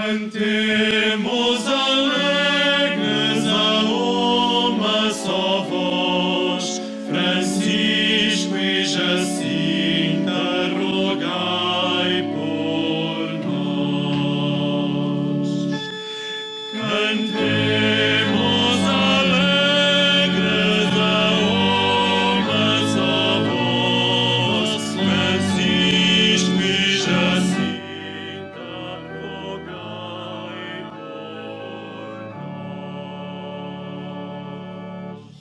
Cantemos alegres a uma só voz, Francisco e Jacinta, rogai por nós. Cantemos alegres a uma só voz, Francisco e Jacinta, rogai por nós.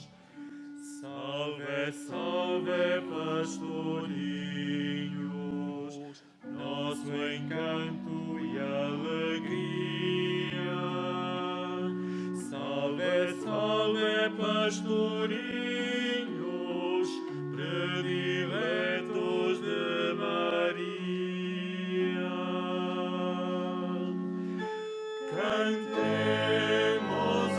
Salve, salve, pastorinhos, nosso encanto e alegria. Salve, salve, pastorinhos, prediletos de Maria. Cantemos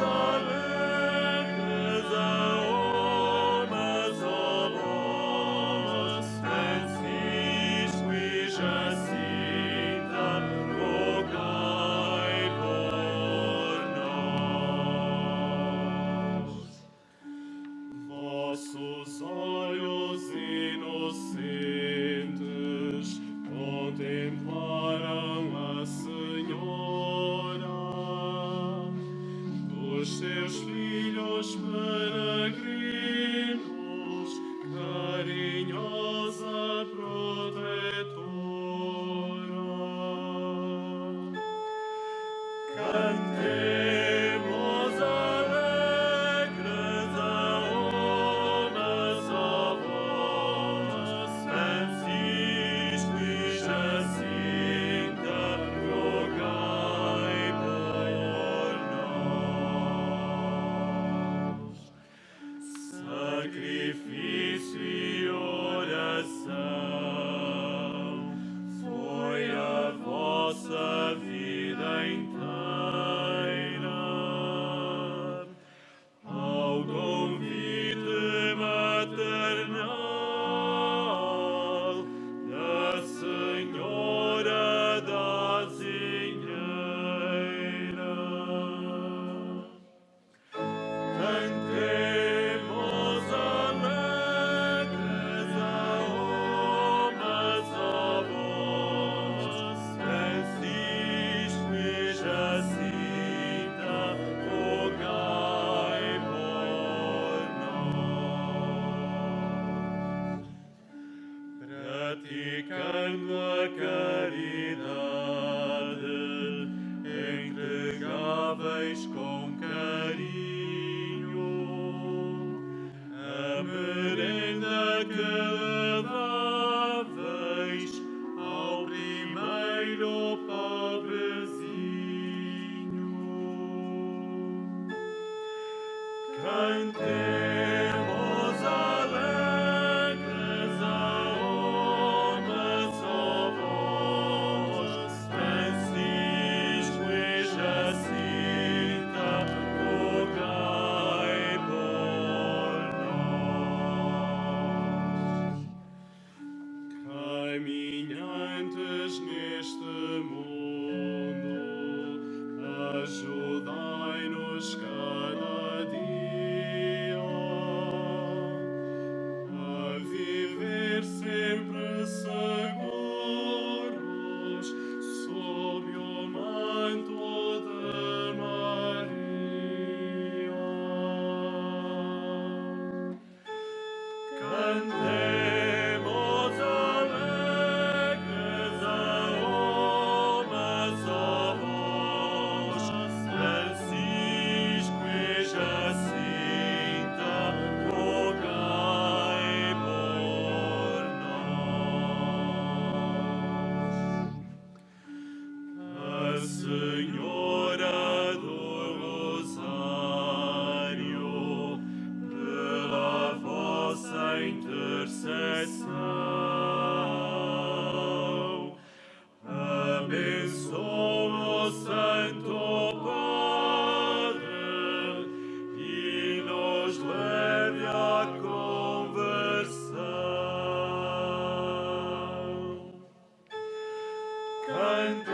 alegres a uma só voz, Francisco e Jacinta, rogai por nós. Vossos olhos inocentes contemplaram a Senhora, dos seus filhos peregrinos, carinhosa protetora. Cantemos alegres a uma só voz, Francisco e Jacinta, rogai por nós. Sacrifício e oração foi a vossa vida inteira. Ao convite maternal da Senhora da Zinheira. Cantemos alegres a uma só voz, Francisco e Jacinta, rogai por nós. Praticando a caridade, entregáveis com carinho a merenda que leváveis ao primeiro pobrezinho. Cantemos alegres a uma só voz, Francisco e Jacinta, rogai por nós. Caminhantes neste mundo, ajudai-nos cada dia a viver sempre seguros sob o manto de Maria. Cantemos alegres a uma só voz, Francisco e Jacinta, rogai por nós. A Senhora do Rosário, pela vossa intercessão, abençoa o Santo Padre e nos leve à conversão. Cantemos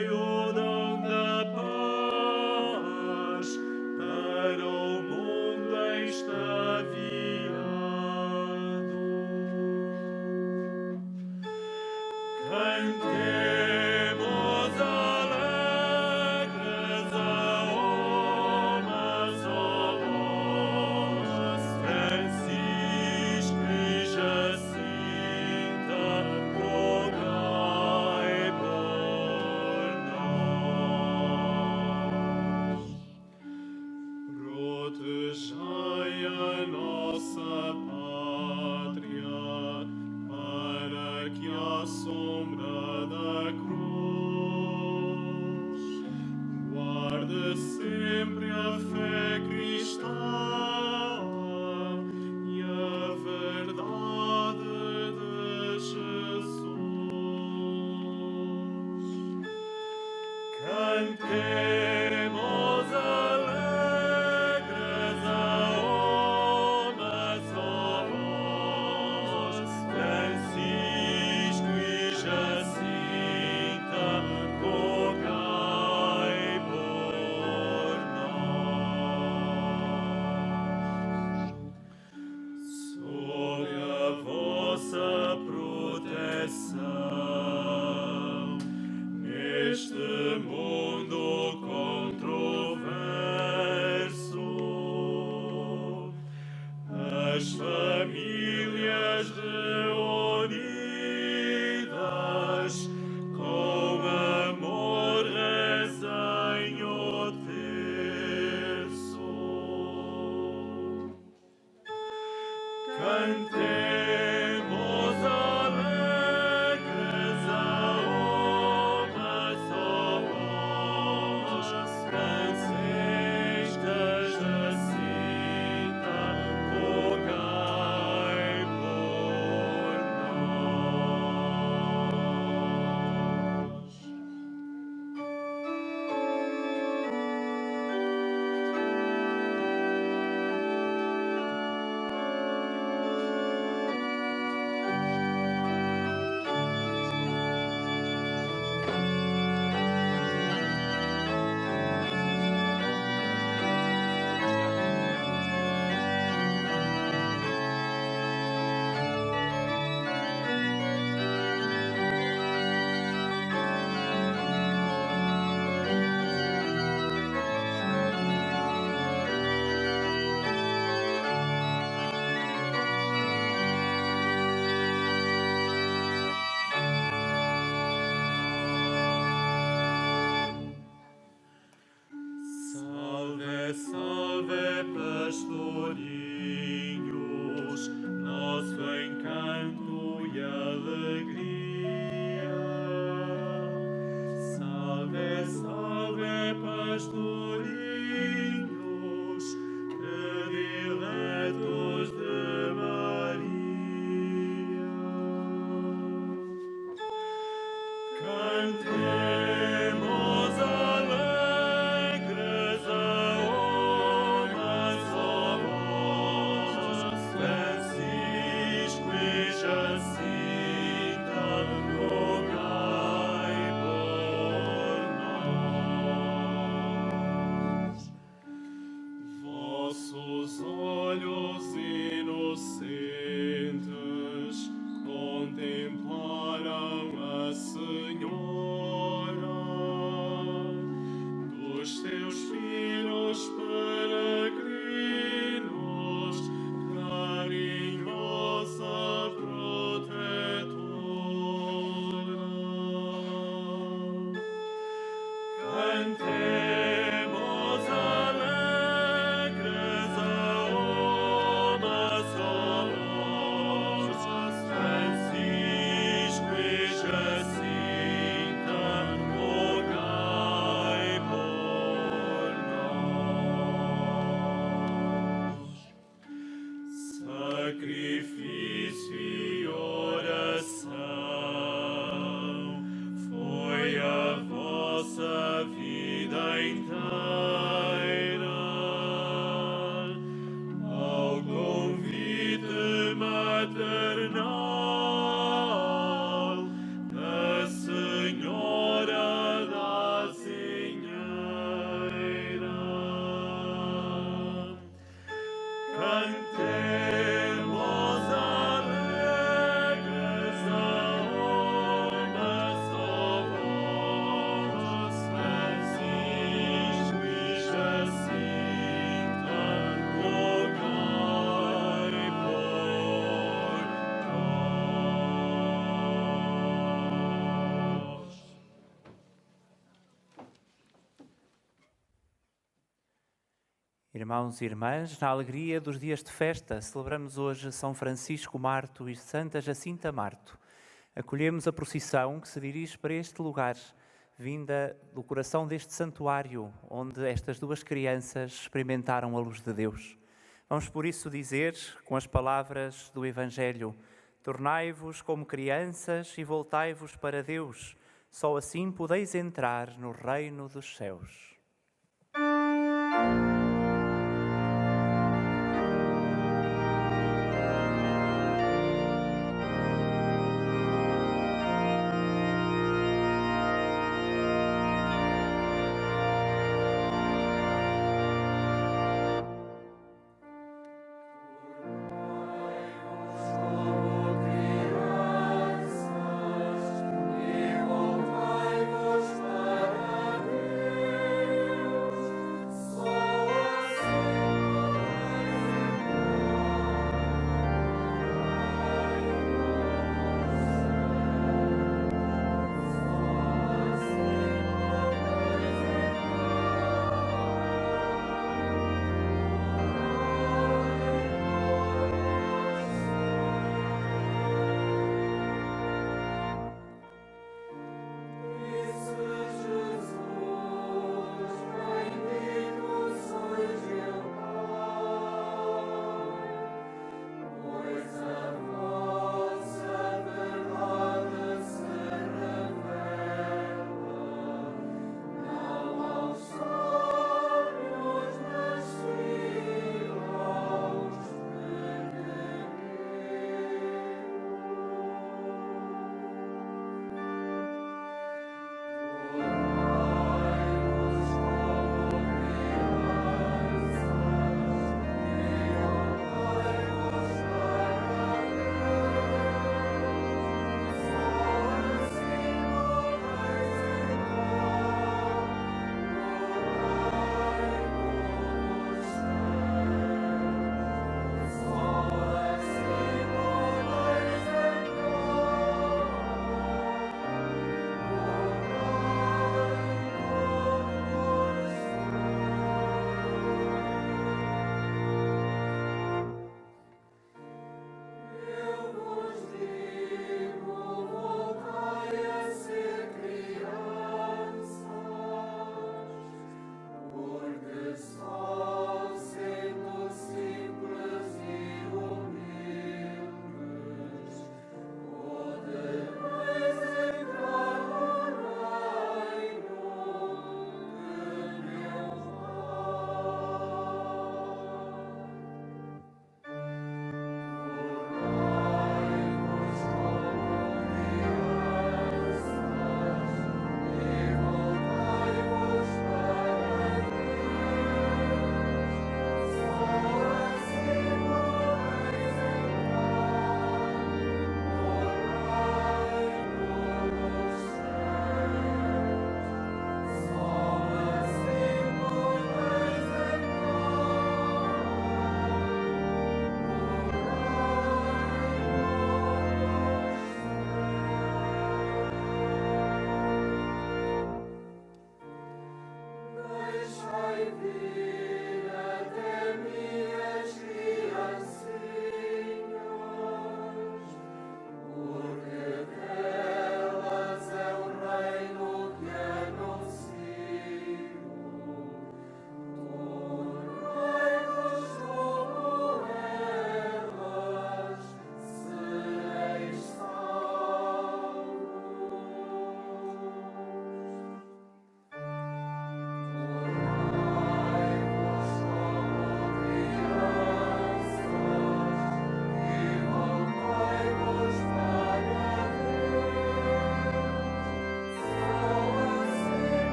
Dai o dom da paz para o mundo extraviado. Cantemos alegres a uma só voz, Francisco e Jacinta, rogai por nós. Protejai a nossa pátria, para que a sombra da cruz guarde sempre a fé cristã e a verdade de Jesus. Cantemos alegres a uma só voz, Francisco e Jacinta, rogai por nós. Sob a vossa proteção, neste mundo controverso, as famílias reunidas com amor rezem o terço. Cantemos alegres a uma só voz, Francisca Jacinta, rogai por nós. Salve, salve, pastorinhos, nosso encanto e alegria. Salve, salve, pastorinhos, prediletos de Maria. Cantemos alegres a uma só voz, Francisco e Jacinta, rogai por nós. Vossos olhos inocentes contemplaram a Senhora dos teus filhos peregrinos, carinhosa protetora. Cantemos alegres a uma só voz, Francisco e Jacinta, rogai por nós. Sacrifício e oração foi a vossa vida Irmãos e irmãs, na alegria dos dias de festa, celebramos hoje São Francisco Marto e Santa Jacinta Marto. Acolhemos a procissão que se dirige para este lugar, vinda do coração deste santuário, onde estas duas crianças experimentaram a luz de Deus. Vamos por isso dizer, com as palavras do Evangelho: tornai-vos como crianças e voltai-vos para Deus. Só assim podeis entrar no reino dos céus. Só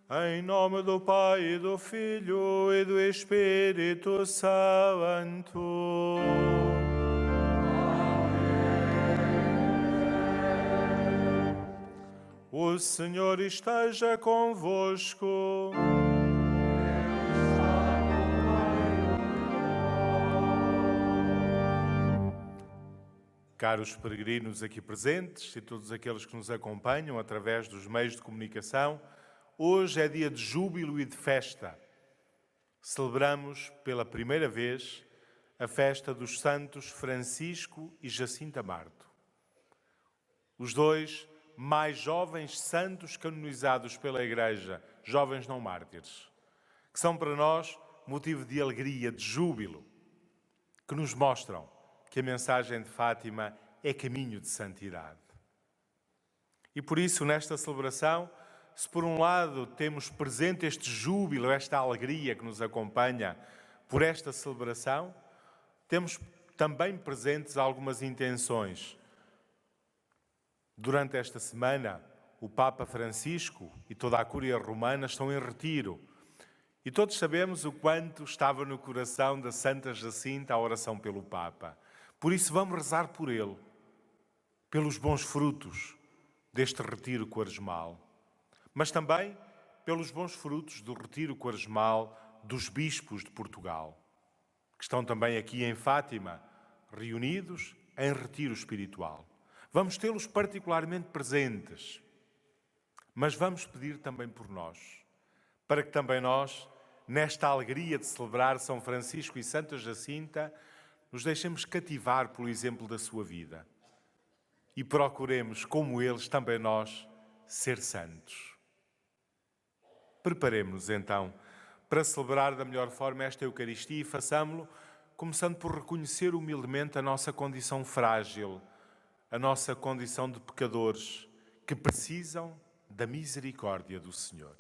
Em nome do Pai, e do Filho e do Espírito Santo. O Senhor esteja convosco. Caros peregrinos aqui presentes e todos aqueles que nos acompanham através dos meios de comunicação, hoje é dia de júbilo e de festa. Celebramos pela primeira vez a festa dos santos Francisco e Jacinta Marto. Os dois mais jovens santos canonizados pela Igreja, jovens não mártires, que são para nós motivo de alegria, de júbilo, que nos mostram que a mensagem de Fátima é caminho de santidade. E por isso, nesta celebração, se por um lado temos presente este júbilo, esta alegria que nos acompanha por esta celebração, temos também presentes algumas intenções. Durante esta semana, o Papa Francisco e toda a Cúria Romana estão em retiro. E todos sabemos o quanto estava no coração da Santa Jacinta a oração pelo Papa. Por isso vamos rezar por ele, pelos bons frutos deste retiro quaresmal, mas também pelos bons frutos do retiro quaresmal dos bispos de Portugal, que estão também aqui em Fátima, reunidos em retiro espiritual. Vamos tê-los particularmente presentes, mas vamos pedir também por nós, para que também nós, nesta alegria de celebrar São Francisco e Santa Jacinta, nos deixemos cativar pelo exemplo da sua vida e procuremos, como eles, também nós, ser santos. Preparemo-nos, então, para celebrar da melhor forma esta Eucaristia e façamo-lo começando por reconhecer humildemente a nossa condição frágil, a nossa condição de pecadores que precisam da misericórdia do Senhor.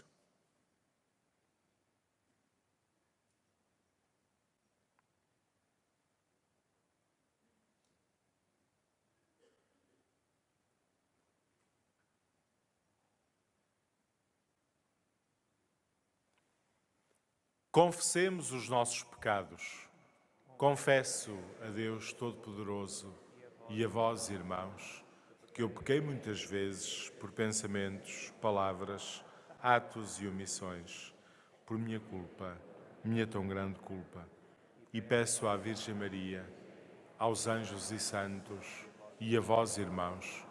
Confessemos os nossos pecados. Confesso a Deus Todo-Poderoso e a vós, irmãos, que eu pequei muitas vezes por pensamentos, palavras, atos e omissões, por minha culpa, minha tão grande culpa. E peço à Virgem Maria, aos anjos e santos e a vós, irmãos,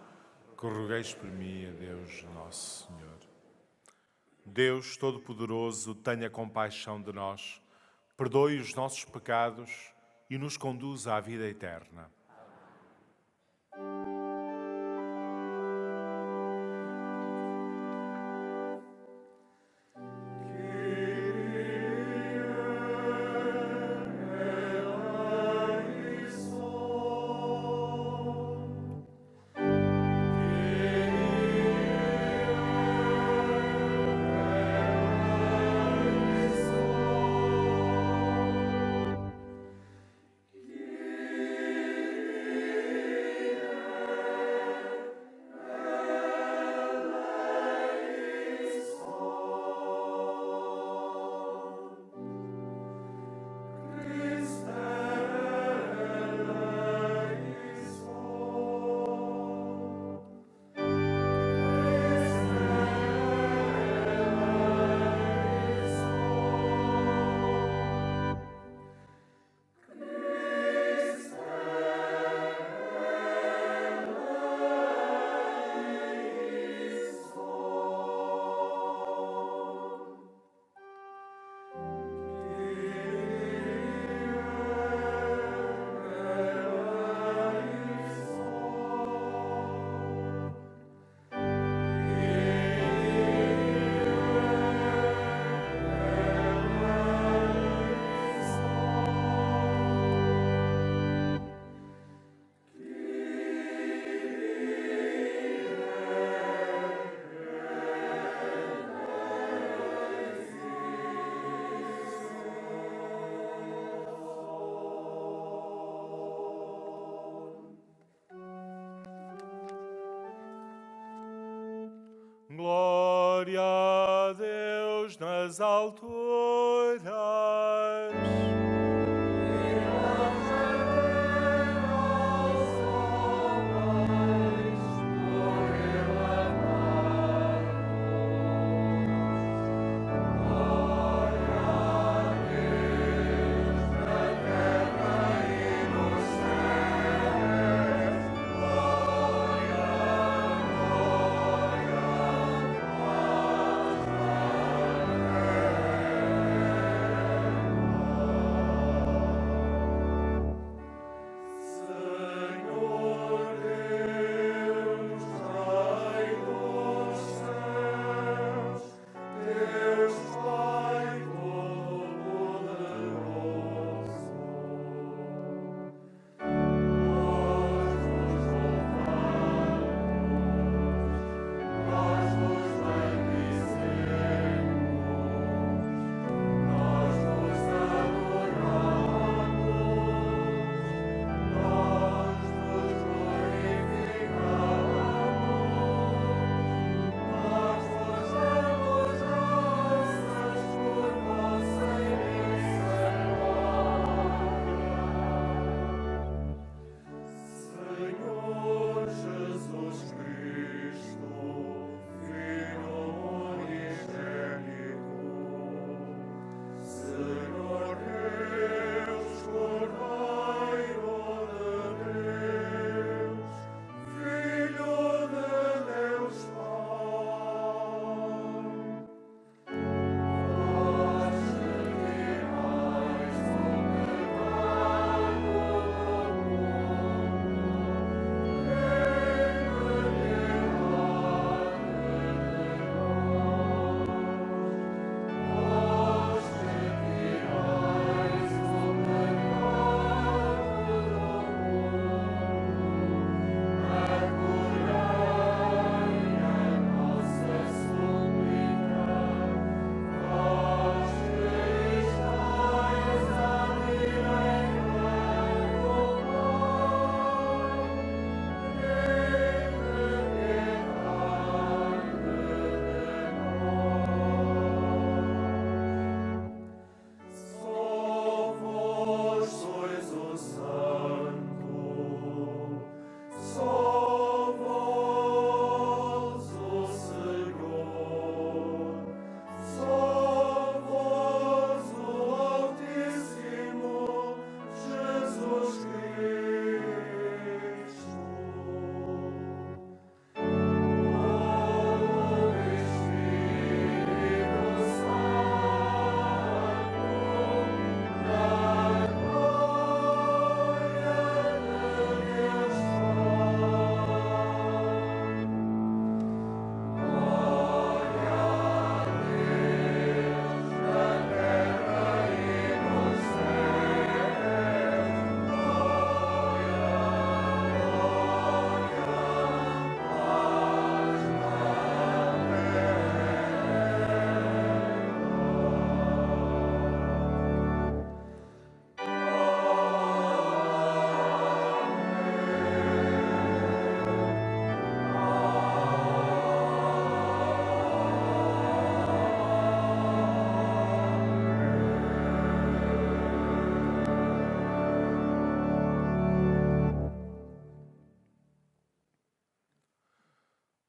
que rogueis por mim a Deus Nosso Senhor. Deus Todo-Poderoso, tenha compaixão de nós, perdoe os nossos pecados e nos conduza à vida eterna. das alturas.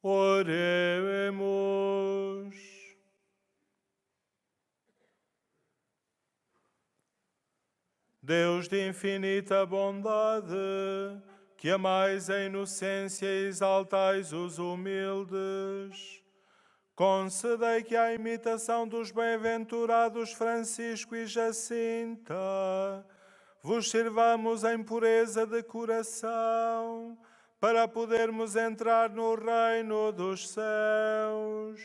Oremos. Deus de infinita bondade, que amais a inocência e exaltais os humildes, concedei que, à imitação dos bem-aventurados Francisco e Jacinta, vos sirvamos em pureza de coração, para podermos entrar no reino dos céus.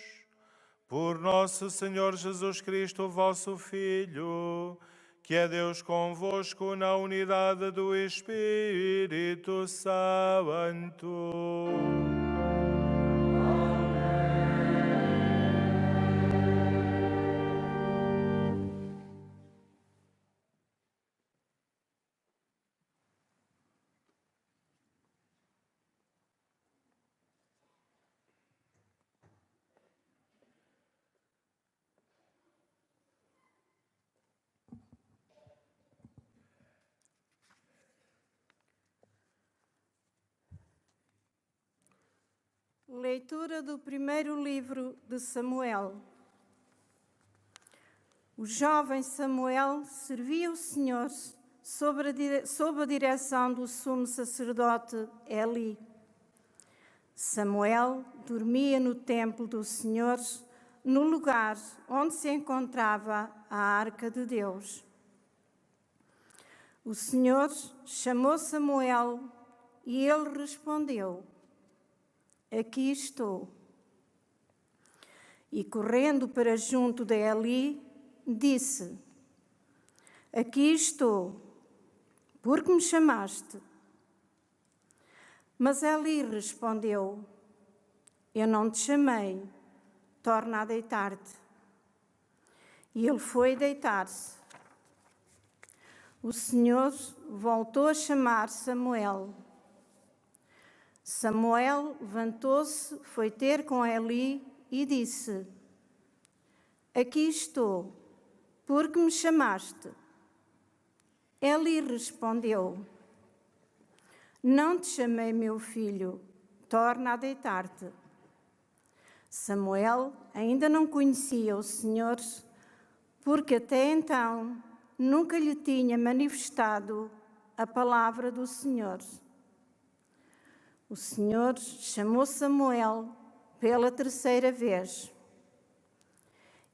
Por nosso Senhor Jesus Cristo, vosso Filho, que é Deus convosco na unidade do Espírito Santo. Leitura do primeiro livro de Samuel. O jovem Samuel servia o Senhor sob a direção do sumo sacerdote Eli. Samuel dormia no templo do Senhor, no lugar onde se encontrava a arca de Deus. O Senhor chamou Samuel e ele respondeu: Aqui estou. E correndo para junto de Eli, disse: Aqui estou, porque me chamaste? Mas Eli respondeu: Eu não te chamei, torna a deitar-te. E ele foi deitar-se. O Senhor voltou a chamar Samuel. Samuel levantou-se, foi ter com Eli e disse: Aqui estou, porque me chamaste? Eli respondeu: Não te chamei, meu filho, torna a deitar-te. Samuel ainda não conhecia o Senhor, porque até então nunca lhe tinha manifestado a palavra do Senhor. O Senhor chamou Samuel pela terceira vez.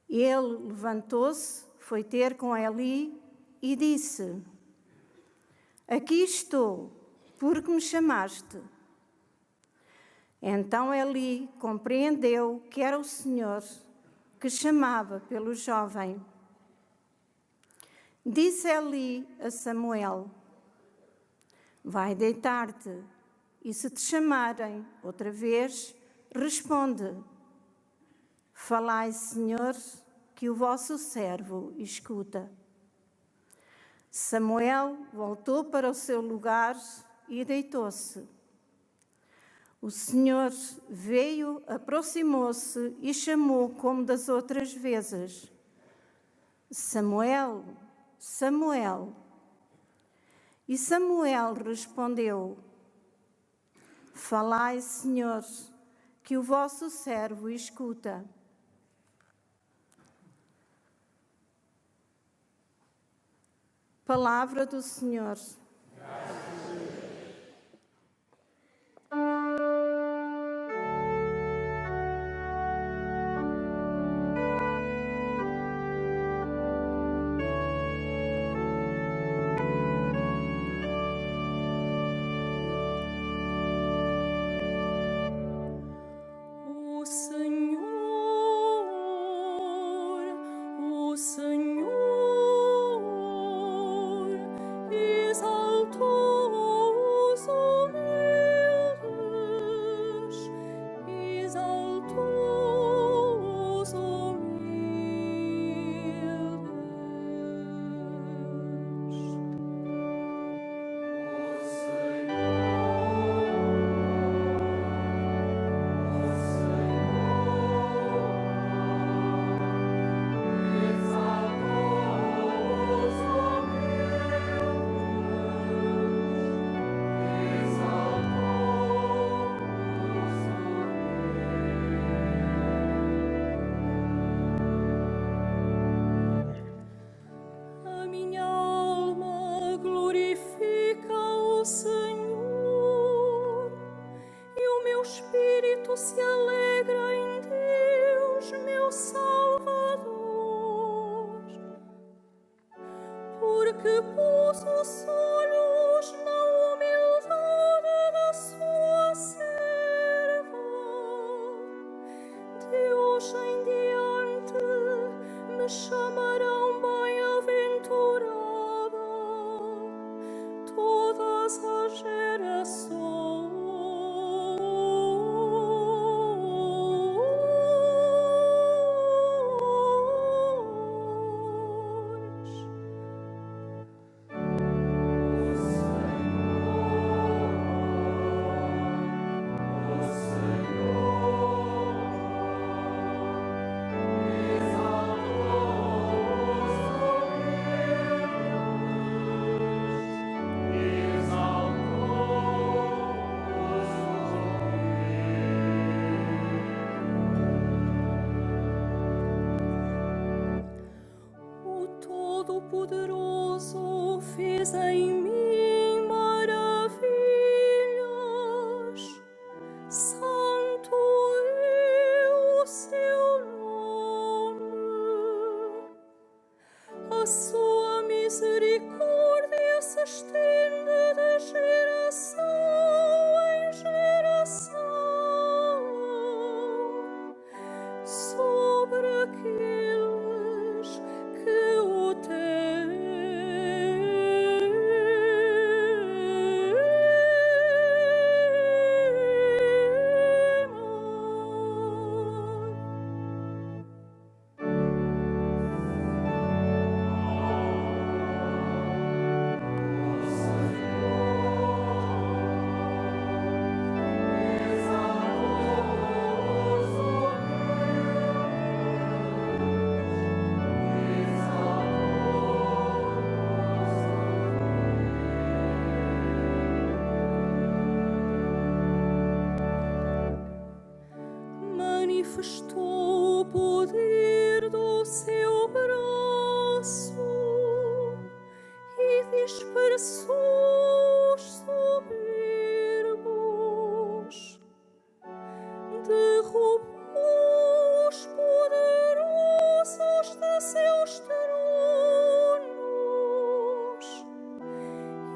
Ele levantou-se, foi ter com Eli e disse: Aqui estou, porque me chamaste? Então Eli compreendeu que era o Senhor que chamava pelo jovem. Disse Eli a Samuel: Vai deitar-te, e se te chamarem outra vez, responde: Falai, Senhor, que o vosso servo escuta. Samuel voltou para o seu lugar e deitou-se. O Senhor veio, aproximou-se e chamou como das outras vezes: Samuel, Samuel. E Samuel respondeu: Falai, Senhor, que o vosso servo escuta. Palavra do Senhor. O Senhor exaltou os humildes, exaltou os humildes. A minha alma glorifica o Senhor, e o meu espírito se alegra em Deus, meu Salvador, porque pôs os olhos na humildade da sua serva. De hoje em diante me chamarão bem-aventurada todas as gerações. Todo-Poderoso fez em mim maravilhas. Santo é o seu nome. A sua misericórdia se estende de geração em geração sobre aqueles que o manifestou o poder do seu braço e dispersou os soberbos, derrubou os poderosos de seus tronos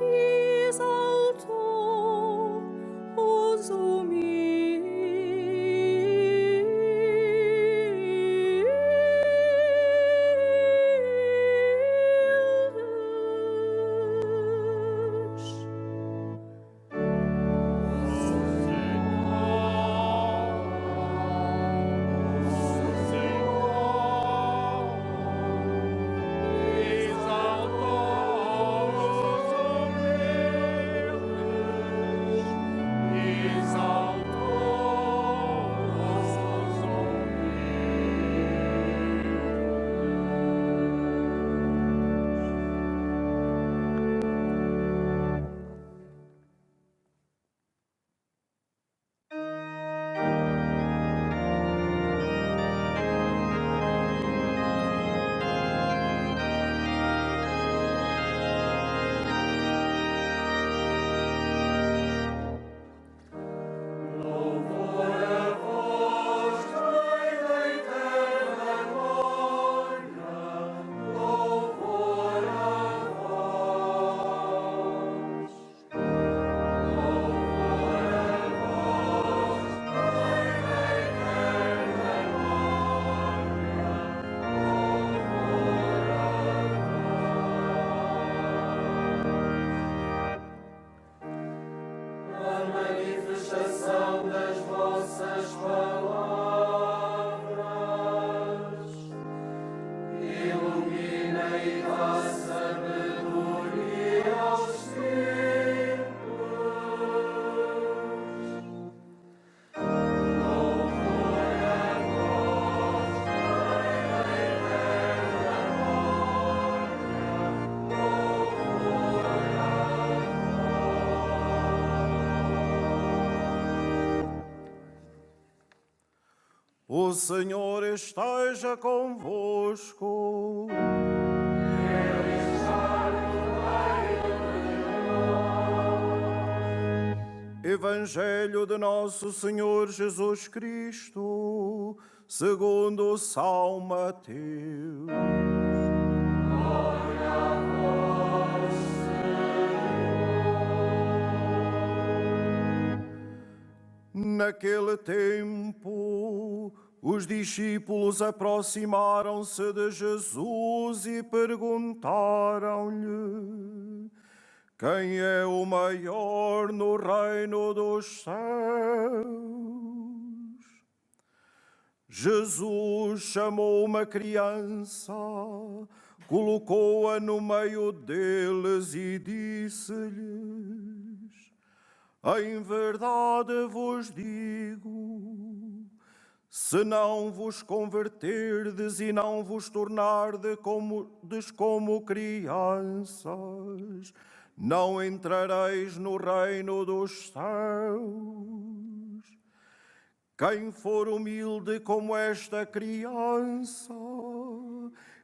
e exaltou os O Senhor esteja convosco. Evangelho de Nosso Senhor Jesus Cristo, segundo São Mateus. Glória a vós, Senhor. Naquele tempo, os discípulos aproximaram-se de Jesus e perguntaram-lhe: quem é o maior no reino dos céus? Jesus chamou uma criança, colocou-a no meio deles e disse-lhes: em verdade vos digo, se não vos converterdes e não vos tornardes como crianças, não entrareis no reino dos céus. Quem for humilde como esta criança,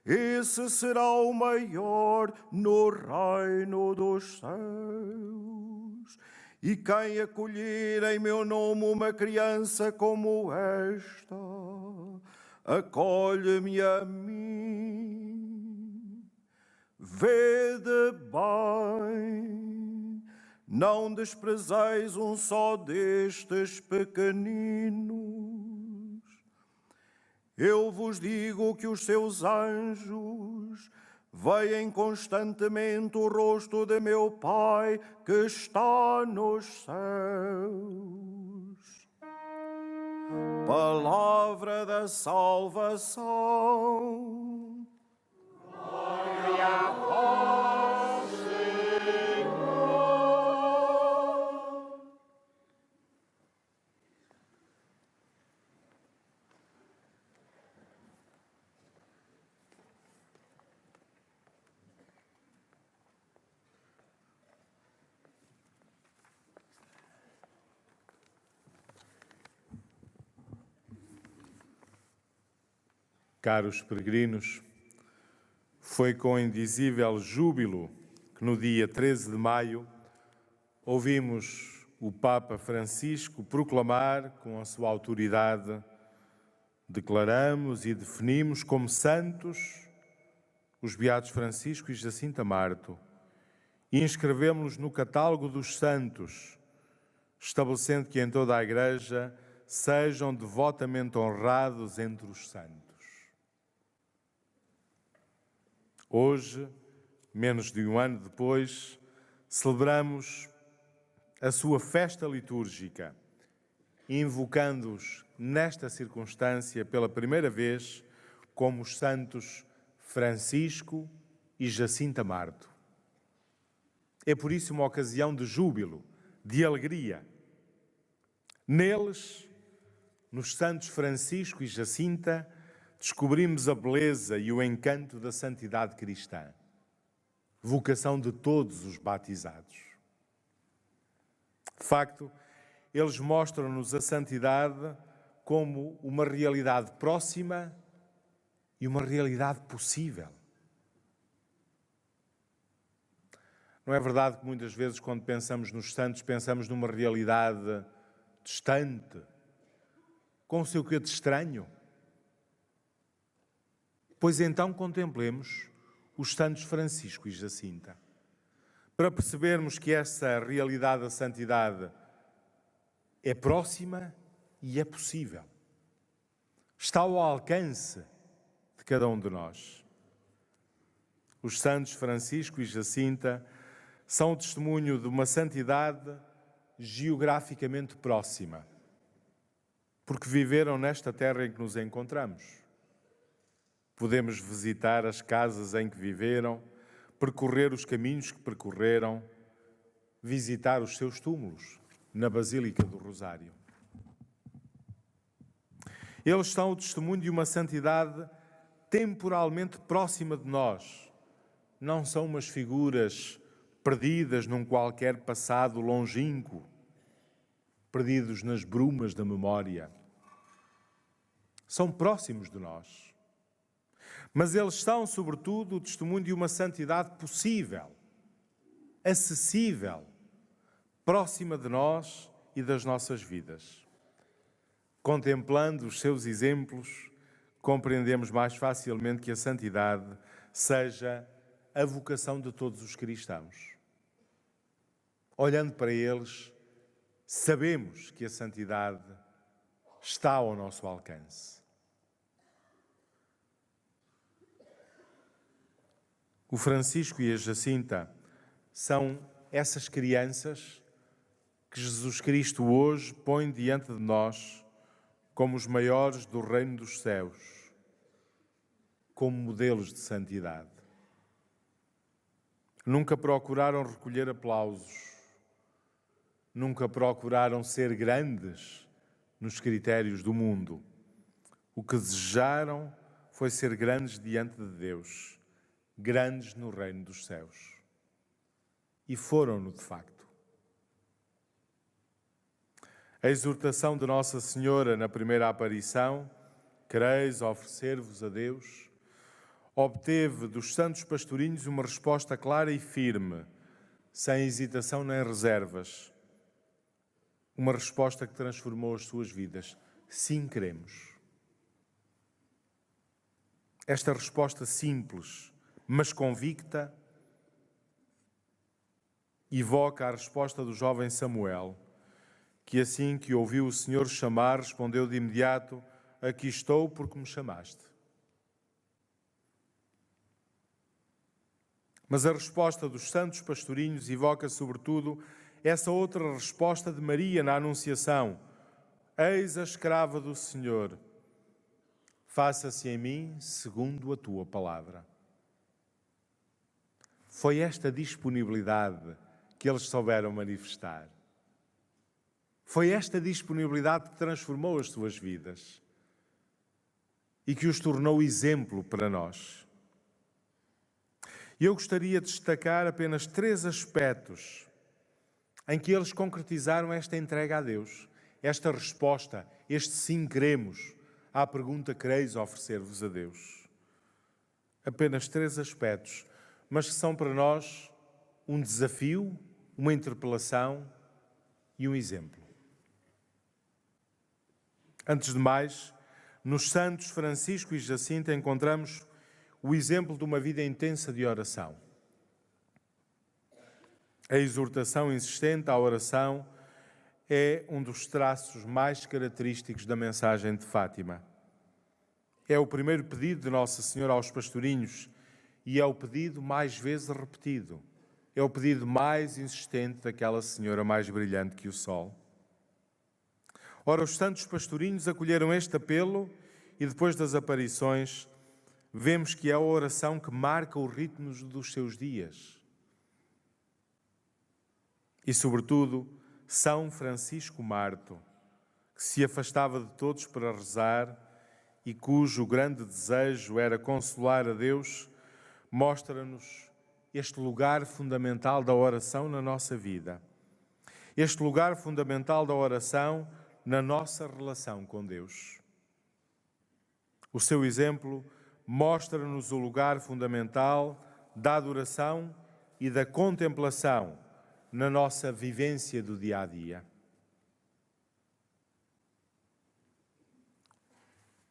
esse será o maior no reino dos céus. E quem acolher em meu nome uma criança como esta, acolhe-me a mim. Vede bem, não desprezeis um só destes pequeninos. Eu vos digo que os seus anjos veem constantemente o rosto de meu Pai que está nos céus. Palavra da salvação. Glória a vós, Senhor. Caros peregrinos, foi com indizível júbilo que no dia 13 de maio ouvimos o Papa Francisco proclamar com a sua autoridade: declaramos e definimos como santos os beatos Francisco e Jacinta Marto e inscrevemos-los no catálogo dos santos, estabelecendo que em toda a Igreja sejam devotamente honrados entre os santos. Hoje, menos de um ano depois, celebramos a sua festa litúrgica, invocando-os nesta circunstância pela primeira vez como os santos Francisco e Jacinta Marto. É por isso uma ocasião de júbilo, de alegria. Neles, nos santos Francisco e Jacinta, descobrimos a beleza e o encanto da santidade cristã, vocação de todos os batizados. De facto, eles mostram-nos a santidade como uma realidade próxima e uma realidade possível. Não é verdade que muitas vezes, quando pensamos nos santos, pensamos numa realidade distante, com o seu quê de estranho? Pois então contemplemos os santos Francisco e Jacinta, para percebermos que essa realidade da santidade é próxima e é possível. Está ao alcance de cada um de nós. Os santos Francisco e Jacinta são o testemunho de uma santidade geograficamente próxima, porque viveram nesta terra em que nos encontramos. Podemos visitar as casas em que viveram, percorrer os caminhos que percorreram, visitar os seus túmulos na Basílica do Rosário. Eles são o testemunho de uma santidade temporalmente próxima de nós. Não são umas figuras perdidas num qualquer passado longínquo, perdidos nas brumas da memória. São próximos de nós. Mas eles são, sobretudo, o testemunho de uma santidade possível, acessível, próxima de nós e das nossas vidas. Contemplando os seus exemplos, compreendemos mais facilmente que a santidade seja a vocação de todos os cristãos. Olhando para eles, sabemos que a santidade está ao nosso alcance. O Francisco e a Jacinta são essas crianças que Jesus Cristo hoje põe diante de nós como os maiores do reino dos céus, como modelos de santidade. Nunca procuraram recolher aplausos, nunca procuraram ser grandes nos critérios do mundo. O que desejaram foi ser grandes diante de Deus, grandes no reino dos céus. E foram-no de facto. A exortação de Nossa Senhora na primeira aparição, quereis oferecer-vos a Deus, obteve dos santos pastorinhos uma resposta clara e firme, sem hesitação nem reservas. Uma resposta que transformou as suas vidas. Sim, queremos. Esta resposta simples, mas convicta, evoca a resposta do jovem Samuel, que assim que ouviu o Senhor chamar, respondeu de imediato: aqui estou porque me chamaste. Mas a resposta dos santos pastorinhos evoca, sobretudo, essa outra resposta de Maria na Anunciação: eis a escrava do Senhor, faça-se em mim segundo a tua palavra. Foi esta disponibilidade que eles souberam manifestar. Foi esta disponibilidade que transformou as suas vidas e que os tornou exemplo para nós. E eu gostaria de destacar apenas 3 aspectos em que eles concretizaram esta entrega a Deus, esta resposta, este sim queremos à pergunta: quereis oferecer-vos a Deus? Apenas 3 aspectos, mas que são para nós um desafio, uma interpelação e um exemplo. Antes de mais, nos santos Francisco e Jacinta encontramos o exemplo de uma vida intensa de oração. A exortação insistente à oração é um dos traços mais característicos da mensagem de Fátima. É o primeiro pedido de Nossa Senhora aos pastorinhos e é o pedido mais vezes repetido. É o pedido mais insistente daquela Senhora mais brilhante que o sol. Ora, os santos pastorinhos acolheram este apelo e depois das aparições vemos que é a oração que marca os ritmos dos seus dias. E, sobretudo, São Francisco Marto, que se afastava de todos para rezar e cujo grande desejo era consolar a Deus, mostra-nos este lugar fundamental da oração na nossa vida. Este lugar fundamental da oração na nossa relação com Deus. O seu exemplo mostra-nos o lugar fundamental da adoração e da contemplação na nossa vivência do dia a dia.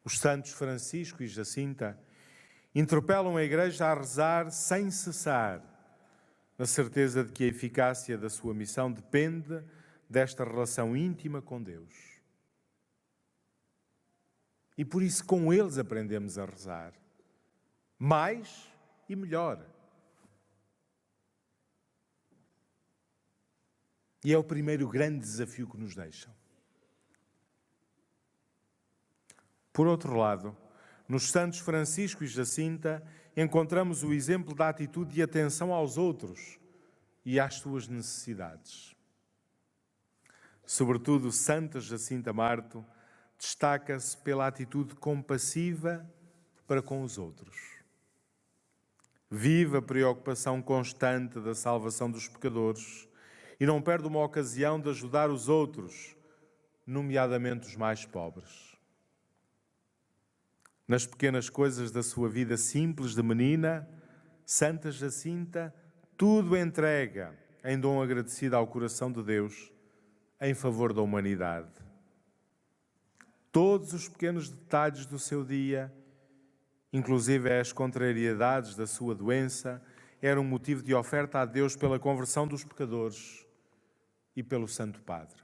Os santos Francisco e Jacinta interpelam a Igreja a rezar sem cessar, na certeza de que a eficácia da sua missão depende desta relação íntima com Deus. E por isso com eles aprendemos a rezar, mais e melhor. E é o primeiro grande desafio que nos deixam. Por outro lado, nos santos Francisco e Jacinta encontramos o exemplo da atitude de atenção aos outros e às suas necessidades. Sobretudo, Santa Jacinta Marto destaca-se pela atitude compassiva para com os outros. Vive a preocupação constante da salvação dos pecadores e não perde uma ocasião de ajudar os outros, nomeadamente os mais pobres. Nas pequenas coisas da sua vida simples de menina, Santa Jacinta tudo entrega em dom agradecido ao coração de Deus em favor da humanidade. Todos os pequenos detalhes do seu dia, inclusive as contrariedades da sua doença, eram motivo de oferta a Deus pela conversão dos pecadores e pelo Santo Padre.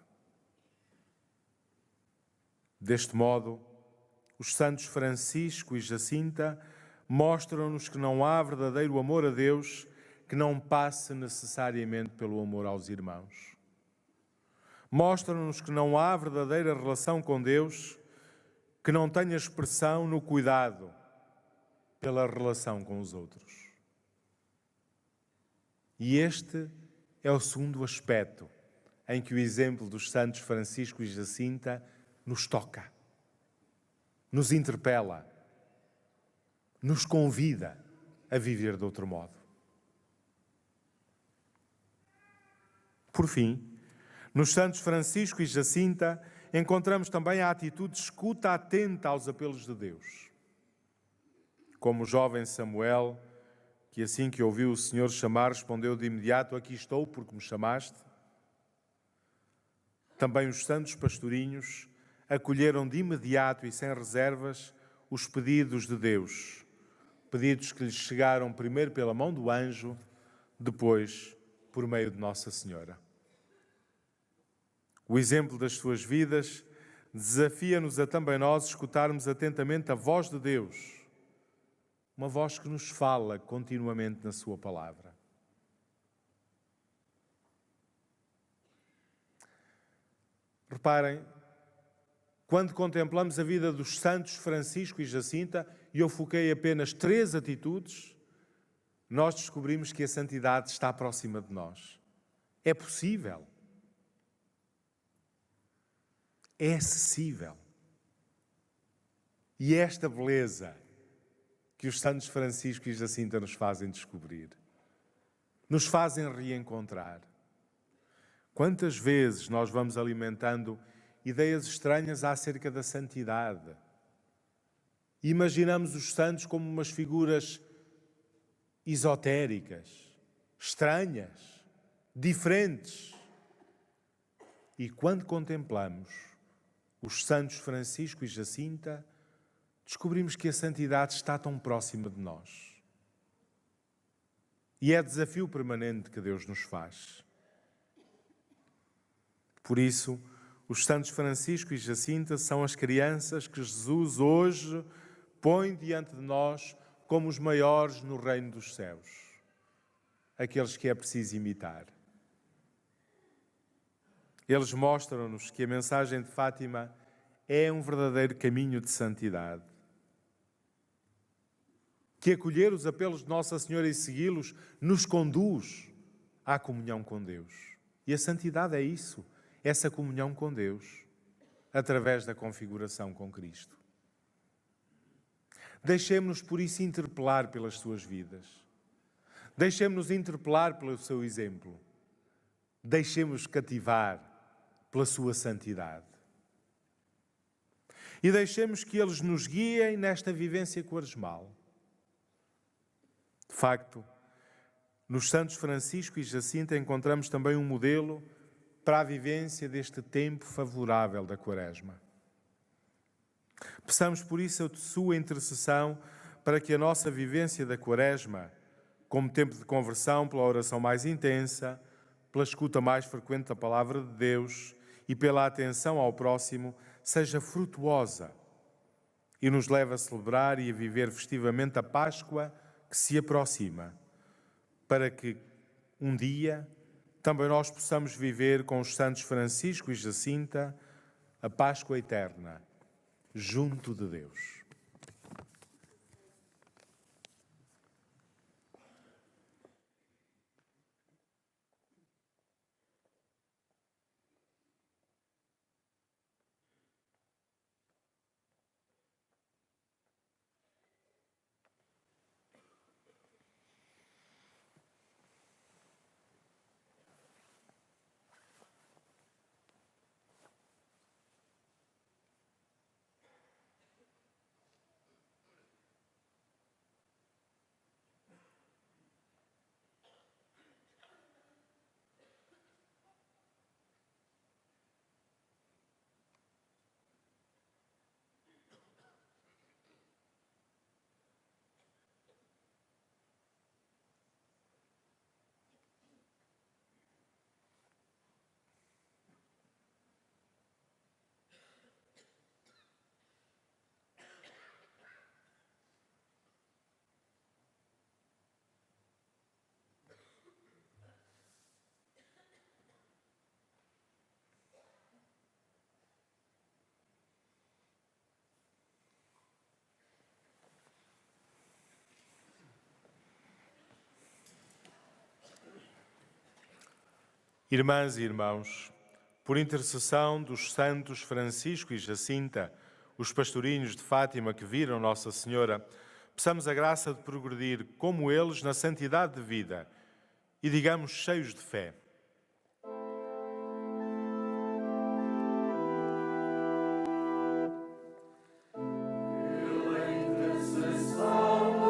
Deste modo, os santos Francisco e Jacinta mostram-nos que não há verdadeiro amor a Deus que não passe necessariamente pelo amor aos irmãos. Mostram-nos que não há verdadeira relação com Deus que não tenha expressão no cuidado pela relação com os outros. E este é o segundo aspecto em que o exemplo dos santos Francisco e Jacinta nos toca, nos interpela, nos convida a viver de outro modo. Por fim, nos santos Francisco e Jacinta encontramos também a atitude de escuta atenta aos apelos de Deus. como o jovem Samuel, que assim que ouviu o Senhor chamar, respondeu de imediato: aqui estou, porque me chamaste. Também os santos pastorinhos acolheram de imediato e sem reservas os pedidos de Deus, pedidos que lhes chegaram primeiro pela mão do anjo, depois por meio de Nossa Senhora. O exemplo das suas vidas desafia-nos a também nós escutarmos atentamente a voz de Deus, uma voz que nos fala continuamente na sua palavra. Reparem, quando contemplamos a vida dos santos Francisco e Jacinta, e eu foquei apenas 3 atitudes, nós descobrimos que a santidade está próxima de nós. É possível. É acessível. E esta beleza que os santos Francisco e Jacinta nos fazem descobrir, nos fazem reencontrar. Quantas vezes nós vamos alimentando ideias estranhas acerca da santidade? E imaginamos os santos como umas figuras esotéricas, estranhas, diferentes. E quando contemplamos os santos Francisco e Jacinta, descobrimos que a santidade está tão próxima de nós. E é desafio permanente que Deus nos faz. Por isso, os santos Francisco e Jacinta são as crianças que Jesus hoje põe diante de nós como os maiores no reino dos céus, aqueles que é preciso imitar. Eles mostram-nos que a mensagem de Fátima é um verdadeiro caminho de santidade, que acolher os apelos de Nossa Senhora e segui-los nos conduz à comunhão com Deus. E a santidade é isso, essa comunhão com Deus, através da configuração com Cristo. Deixemos-nos, por isso, interpelar pelas suas vidas. Deixemos-nos interpelar pelo seu exemplo. Deixemos-nos cativar pela sua santidade. E deixemos que eles nos guiem nesta vivência quaresmal. De facto, nos santos Francisco e Jacinta encontramos também um modelo para a vivência deste tempo favorável da Quaresma. Peçamos por isso a sua intercessão para que a nossa vivência da Quaresma, como tempo de conversão pela oração mais intensa, pela escuta mais frequente da Palavra de Deus e pela atenção ao próximo, seja frutuosa e nos leve a celebrar e a viver festivamente a Páscoa que se aproxima, para que um dia também nós possamos viver com os santos Francisco e Jacinta a Páscoa eterna, junto de Deus. Irmãs e irmãos, por intercessão dos santos Francisco e Jacinta, os pastorinhos de Fátima que viram Nossa Senhora, peçamos a graça de progredir como eles na santidade de vida e digamos cheios de fé. Pela intercessão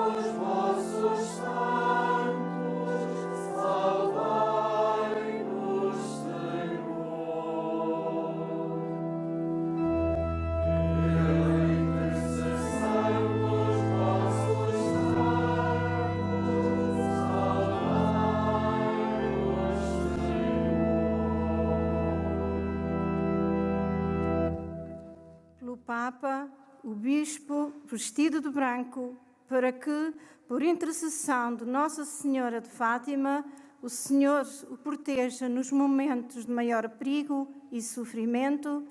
Papa, o Bispo vestido de branco, para que, por intercessão de Nossa Senhora de Fátima, o Senhor o proteja nos momentos de maior perigo e sofrimento.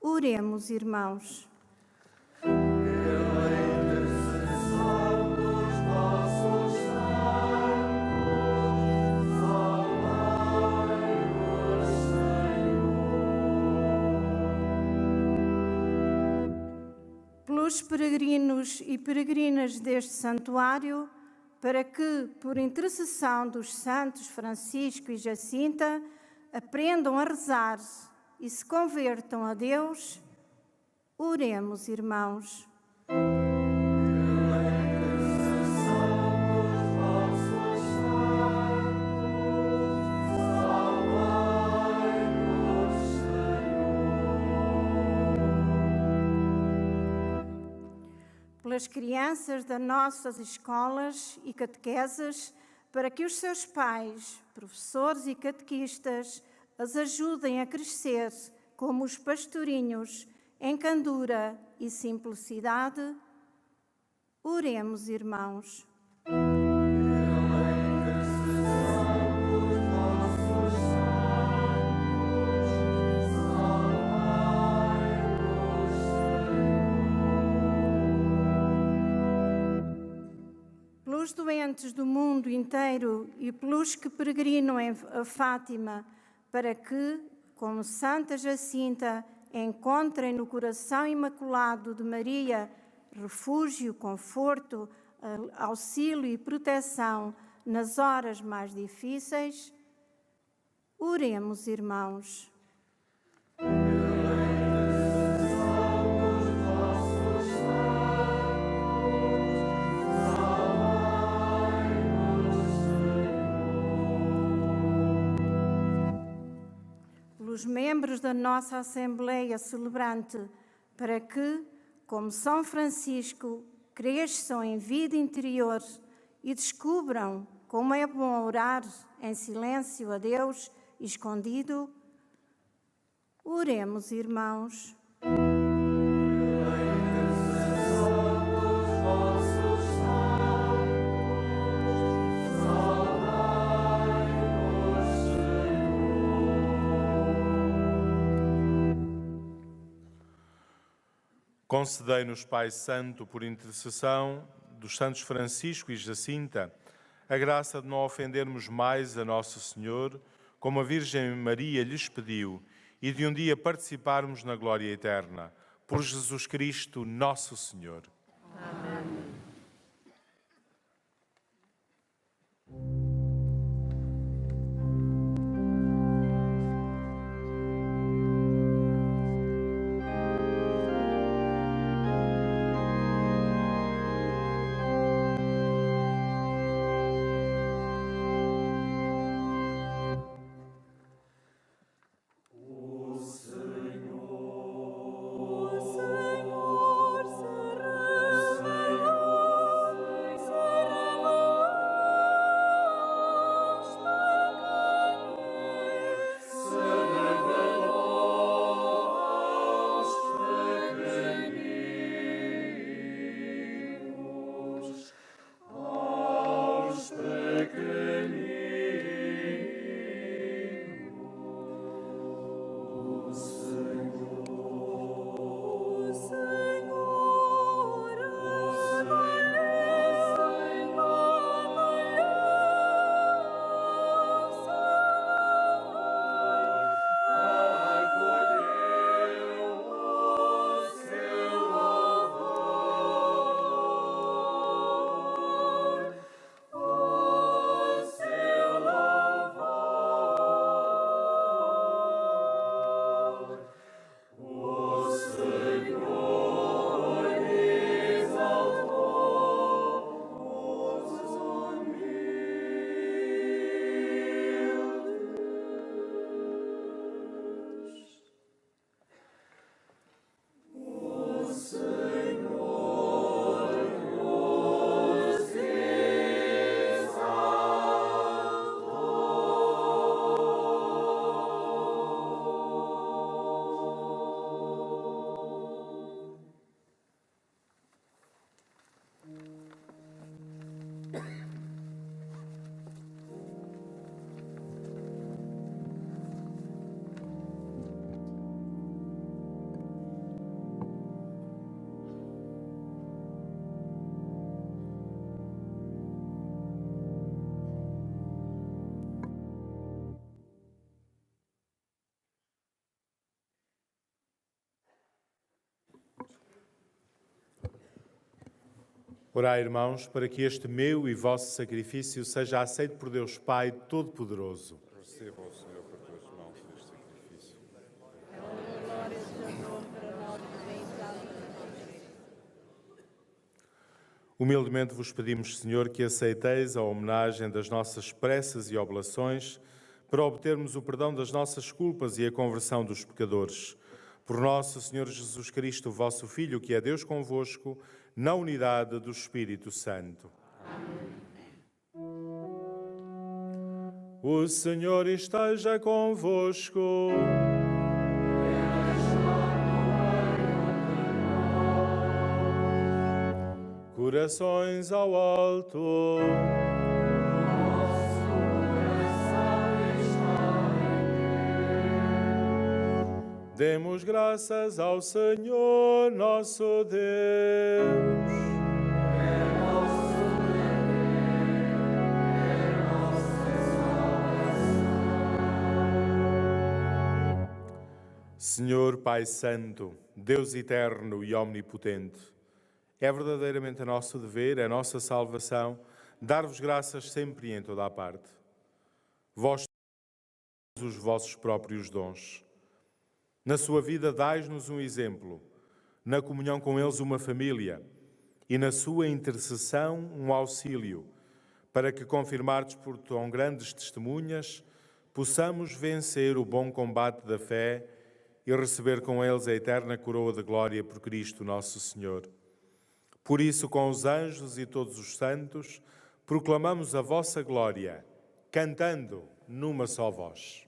Oremos, irmãos. Pelos peregrinos e peregrinas deste santuário, para que, por intercessão dos santos Francisco e Jacinta, aprendam a rezar e se convertam a Deus, oremos, irmãos. Pelas crianças das nossas escolas e catequeses, para que os seus pais, professores e catequistas, as ajudem a crescer como os pastorinhos, em candura e simplicidade. Oremos, irmãos. Pelos doentes do mundo inteiro e pelos que peregrinam a Fátima, para que, como Santa Jacinta, encontrem no coração imaculado de Maria refúgio, conforto, auxílio e proteção nas horas mais difíceis. Oremos, irmãos. Os membros da nossa Assembleia Celebrante, para que, como São Francisco, cresçam em vida interior e descubram como é bom orar em silêncio a Deus, escondido. Oremos, irmãos. Concedei-nos, Pai Santo, por intercessão dos santos Francisco e Jacinta, a graça de não ofendermos mais a Nosso Senhor, como a Virgem Maria lhes pediu, e de um dia participarmos na glória eterna. Por Jesus Cristo, Nosso Senhor. Amém. Orai, irmãos, para que este meu e vosso sacrifício seja aceito por Deus Pai Todo-Poderoso. Receba o Senhor por tuas mãos este sacrifício. Humildemente vos pedimos, Senhor, que aceiteis a homenagem das nossas preces e oblações para obtermos o perdão das nossas culpas e a conversão dos pecadores. Por nosso Senhor Jesus Cristo, vosso Filho, que é Deus convosco, na unidade do Espírito Santo. Amém. O Senhor esteja convosco. Corações ao alto. Demos graças ao Senhor nosso Deus. É nosso dever, é nossa salvação. Senhor Pai Santo, Deus eterno e omnipotente, é verdadeiramente nosso dever, é nossa salvação, dar-vos graças sempre e em toda a parte. Vós sois os vossos próprios dons. Na sua vida dais-nos um exemplo, na comunhão com eles uma família e na sua intercessão um auxílio, para que, confirmados por tão grandes testemunhas, possamos vencer o bom combate da fé e receber com eles a eterna coroa de glória por Cristo nosso Senhor. Por isso, com os anjos e todos os santos, proclamamos a vossa glória, cantando numa só voz.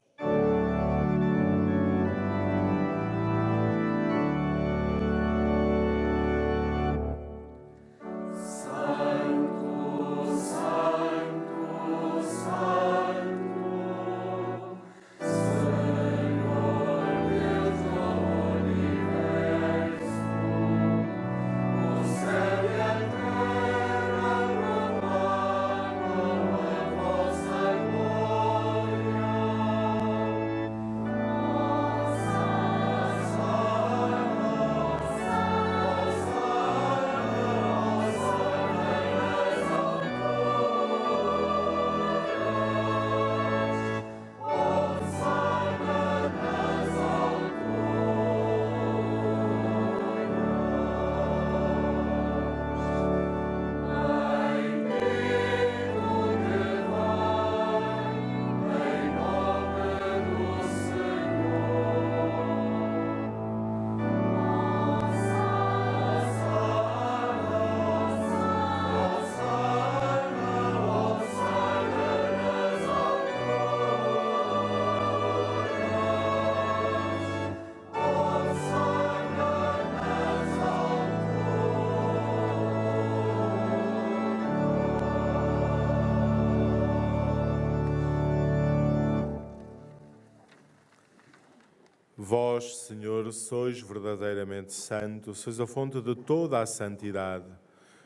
Vós, Senhor, sois verdadeiramente santo, sois a fonte de toda a santidade.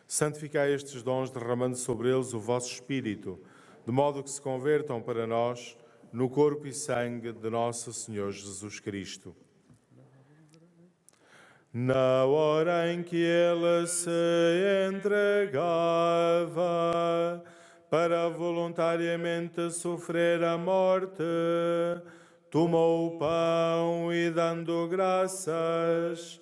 Santificai estes dons, derramando sobre eles o vosso Espírito, de modo que se convertam para nós no corpo e sangue de nosso Senhor Jesus Cristo. Na hora em que ele se entregava para voluntariamente sofrer a morte, tomou o pão e, dando graças,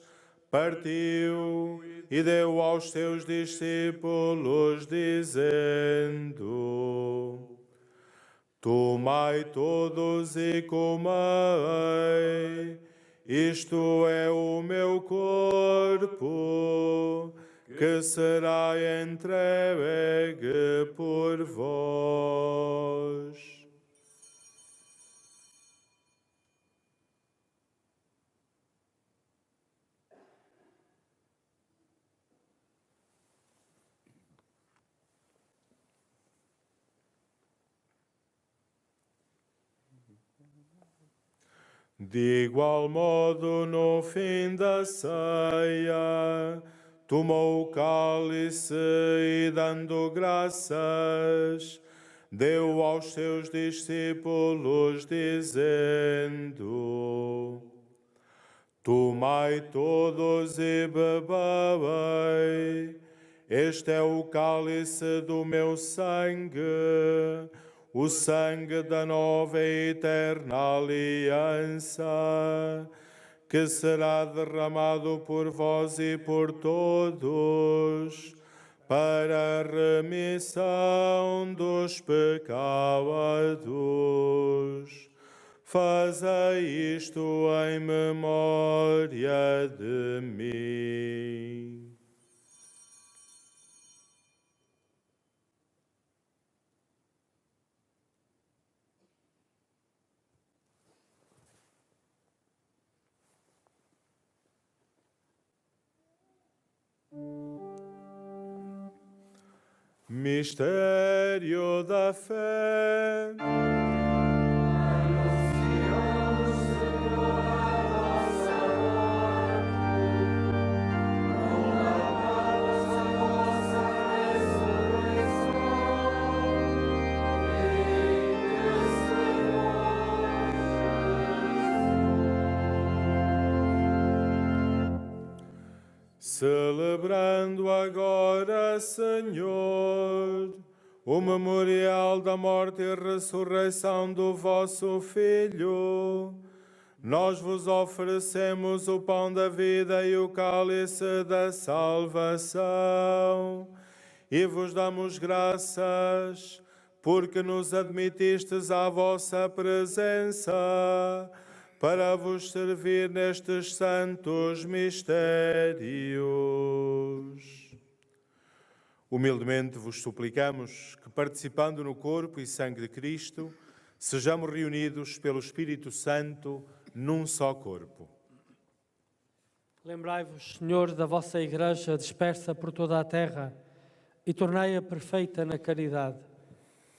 partiu e deu aos seus discípulos, dizendo: Tomai todos e comei, isto é o meu corpo, que será entregue por vós. De igual modo, no fim da ceia, tomou o cálice e, dando graças, deu aos seus discípulos, dizendo: Tomai todos e bebei, Este é o cálice do meu sangue, o sangue da nova e eterna aliança, que será derramado por vós e por todos, para a remissão dos pecados. Fazei isto em memória de mim. Mistério da fé. Celebrando agora, Senhor, o memorial da morte e ressurreição do vosso Filho, nós vos oferecemos o pão da vida e o cálice da salvação, e vos damos graças, porque nos admitistes à vossa presença, para vos servir nestes santos mistérios. Humildemente vos suplicamos que, participando no corpo e sangue de Cristo, sejamos reunidos pelo Espírito Santo num só corpo. Lembrai-vos, Senhor, da vossa Igreja dispersa por toda a terra e tornai-a perfeita na caridade,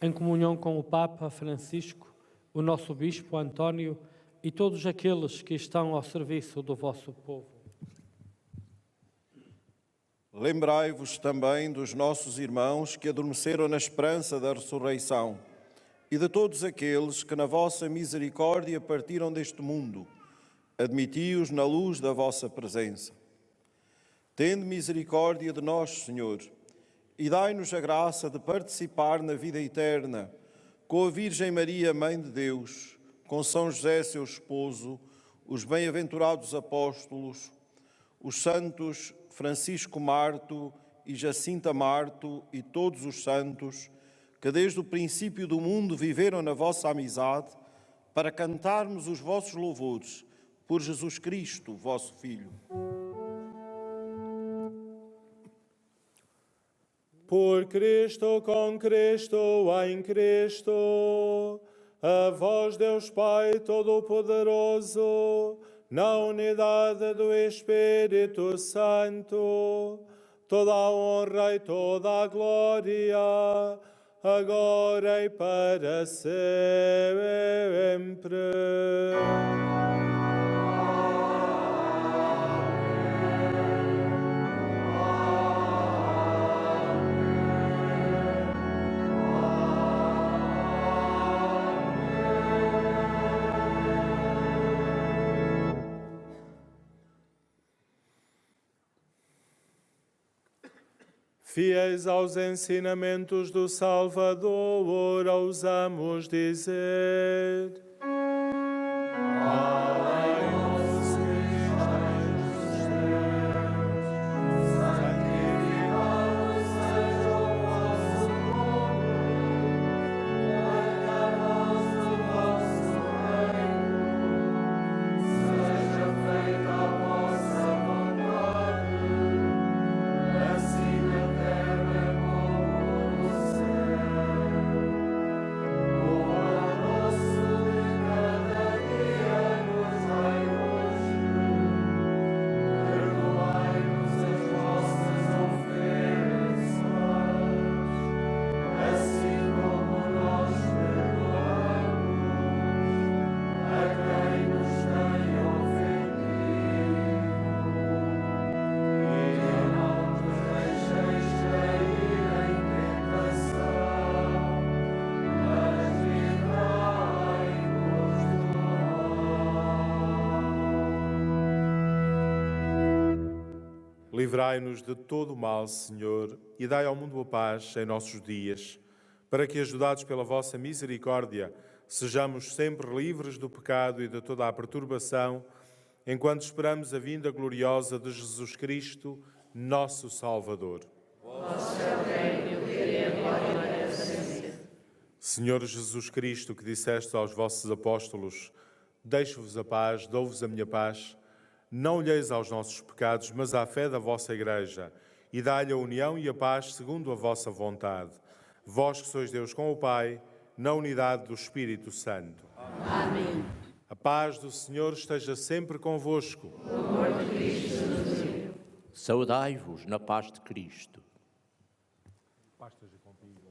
em comunhão com o Papa Francisco, o nosso Bispo António e todos aqueles que estão ao serviço do vosso povo. Lembrai-vos também dos nossos irmãos que adormeceram na esperança da ressurreição e de todos aqueles que na vossa misericórdia partiram deste mundo. Admiti-os na luz da vossa presença. Tende misericórdia de nós, Senhor, e dai-nos a graça de participar na vida eterna com a Virgem Maria, Mãe de Deus, com São José, seu esposo, os bem-aventurados apóstolos, os santos Francisco Marto e Jacinta Marto e todos os santos que desde o princípio do mundo viveram na vossa amizade, para cantarmos os vossos louvores por Jesus Cristo, vosso Filho. Por Cristo, com Cristo, em Cristo, a vós, Deus Pai Todo-Poderoso, na unidade do Espírito Santo, toda a honra e toda a glória, agora e para sempre. Fiéis aos ensinamentos do Salvador, ousamos dizer: Livrai-nos de todo o mal, Senhor, e dai ao mundo a paz em nossos dias, para que, ajudados pela vossa misericórdia, sejamos sempre livres do pecado e de toda a perturbação, enquanto esperamos a vinda gloriosa de Jesus Cristo, nosso Salvador. Senhor Jesus Cristo, que disseste aos vossos apóstolos: deixo-vos a paz, dou-vos a minha paz, não olheis aos nossos pecados, mas à fé da vossa Igreja, e dai-lhe a união e a paz segundo a vossa vontade. Vós que sois Deus com o Pai, na unidade do Espírito Santo. Amém. A paz do Senhor esteja sempre convosco. O amor de Cristo nos uniu. Saudai-vos na paz de Cristo. Paz esteja contigo.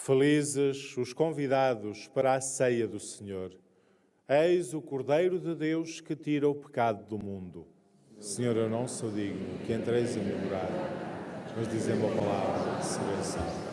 Felizes os convidados para a ceia do Senhor. Eis o Cordeiro de Deus que tira o pecado do mundo. Senhor, eu não sou digno que entreis em minha morada, mas dizem uma palavra, serei salvo.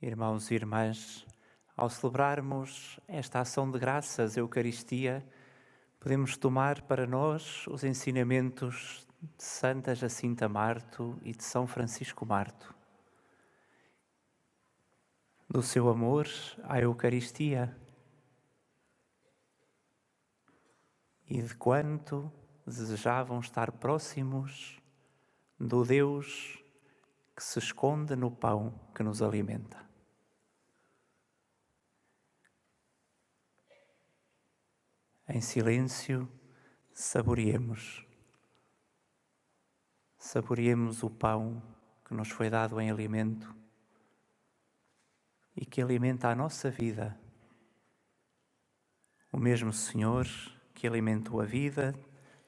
Irmãos e irmãs, ao celebrarmos esta ação de graças, a Eucaristia, podemos tomar para nós os ensinamentos de Santa Jacinta Marto e de São Francisco Marto. Do seu amor à Eucaristia e de quanto desejavam estar próximos do Deus que se esconde no pão que nos alimenta. Em silêncio, saboreemos o pão que nos foi dado em alimento e que alimenta a nossa vida. O mesmo Senhor que alimentou a vida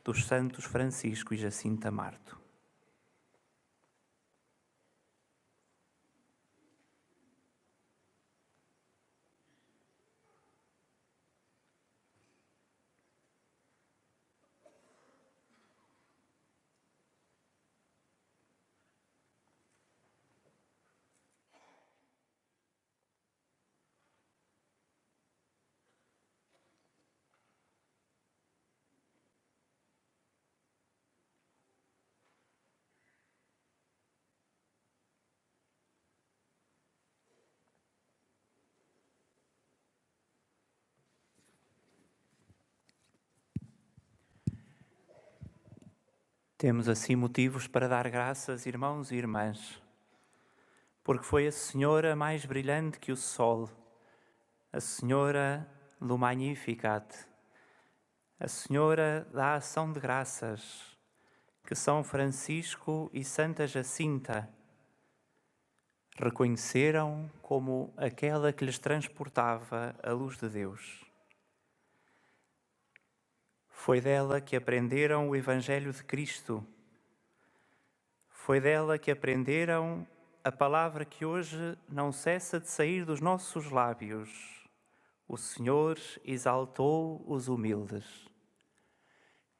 dos santos Francisco e Jacinta Marto. Temos assim motivos para dar graças, irmãos e irmãs, porque foi a Senhora mais brilhante que o sol, a Senhora do Magnificat, a Senhora da ação de graças, que São Francisco e Santa Jacinta reconheceram como aquela que lhes transportava a luz de Deus. Foi dela que aprenderam o Evangelho de Cristo. Foi dela que aprenderam a palavra que hoje não cessa de sair dos nossos lábios. O Senhor exaltou os humildes.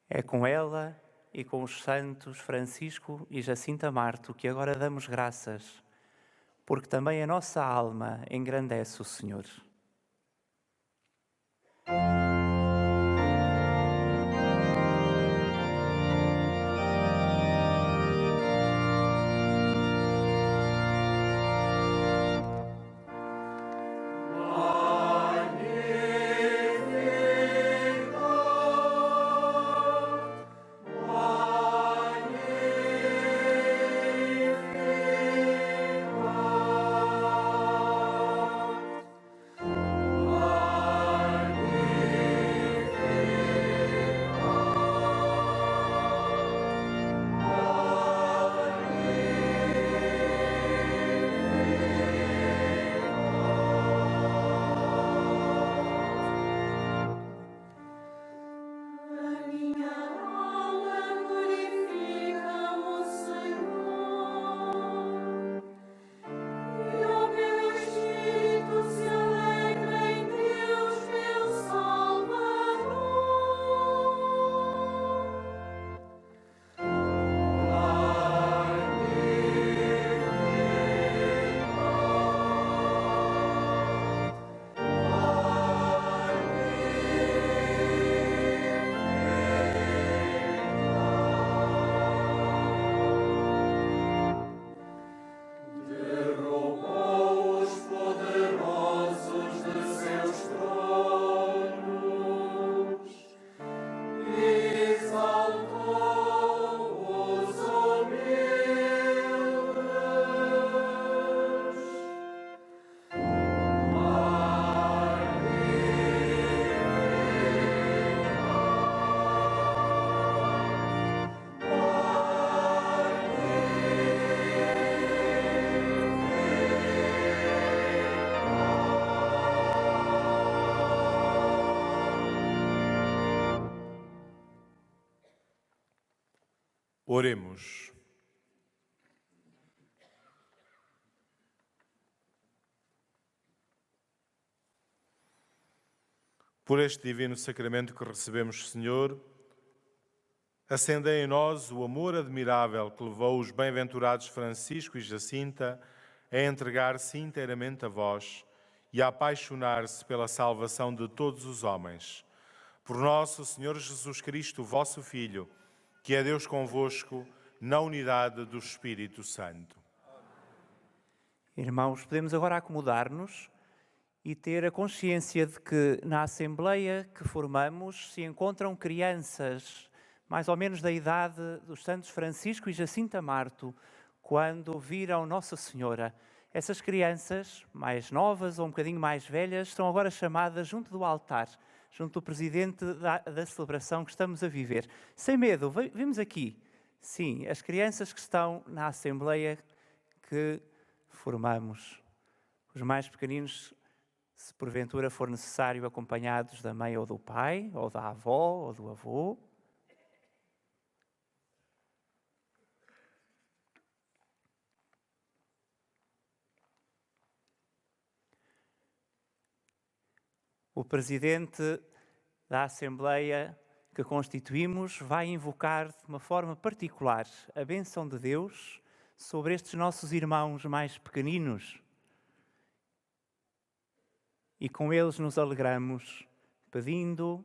É com ela e com os santos Francisco e Jacinta Marto que agora damos graças, porque também a nossa alma engrandece o Senhor. Oremos. Por este divino sacramento que recebemos, Senhor, acendei em nós o amor admirável que levou os bem-aventurados Francisco e Jacinta a entregar-se inteiramente a vós e a apaixonar-se pela salvação de todos os homens. Por nosso Senhor Jesus Cristo, vosso Filho, que é Deus convosco, na unidade do Espírito Santo. Irmãos, podemos agora acomodar-nos e ter a consciência de que na Assembleia que formamos se encontram crianças mais ou menos da idade dos santos Francisco e Jacinta Marto, quando viram Nossa Senhora. Essas crianças, mais novas ou um bocadinho mais velhas, estão agora chamadas junto do altar, junto do presidente da celebração que estamos a viver. Sem medo, vimos aqui, sim, as crianças que estão na Assembleia que formamos. Os mais pequeninos, se porventura for necessário, acompanhados da mãe ou do pai, ou da avó ou do avô. O presidente da Assembleia que constituímos vai invocar de uma forma particular a bênção de Deus sobre estes nossos irmãos mais pequeninos. E com eles nos alegramos, pedindo,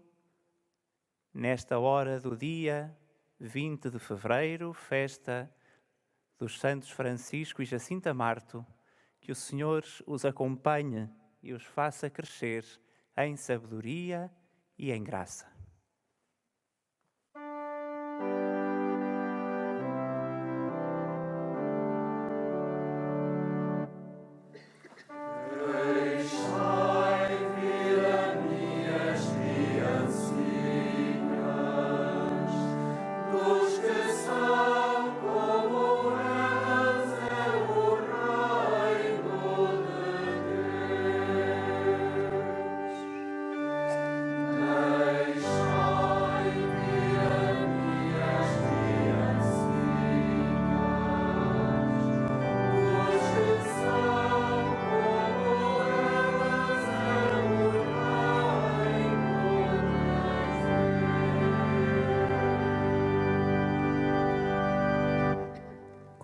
nesta hora do dia 20 de fevereiro, festa dos santos Francisco e Jacinta Marto, que o Senhor os acompanhe e os faça crescer em sabedoria e em graça.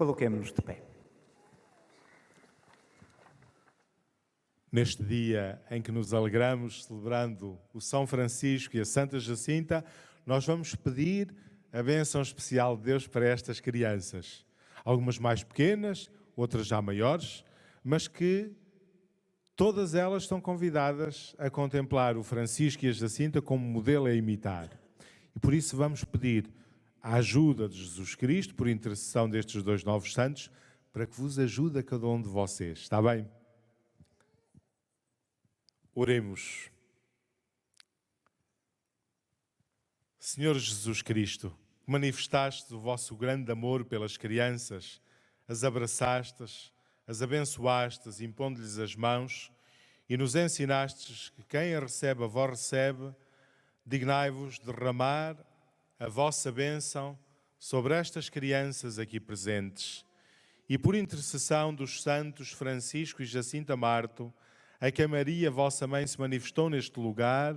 Coloquemo-nos de pé. Neste dia em que nos alegramos celebrando o São Francisco e a Santa Jacinta, nós vamos pedir a bênção especial de Deus para estas crianças. Algumas mais pequenas, outras já maiores, mas que todas elas estão convidadas a contemplar o Francisco e a Jacinta como modelo a imitar. E por isso vamos pedir a ajuda de Jesus Cristo, por intercessão destes dois novos santos, para que vos ajude a cada um de vocês. Está bem? Oremos. Senhor Jesus Cristo, manifestaste o vosso grande amor pelas crianças, as abraçastes, as abençoastes, impondo-lhes as mãos, e nos ensinastes que quem a recebe, a vós recebe, dignai-vos derramar a vossa bênção sobre estas crianças aqui presentes. E por intercessão dos santos Francisco e Jacinta Marto, a que a Maria, vossa mãe, se manifestou neste lugar,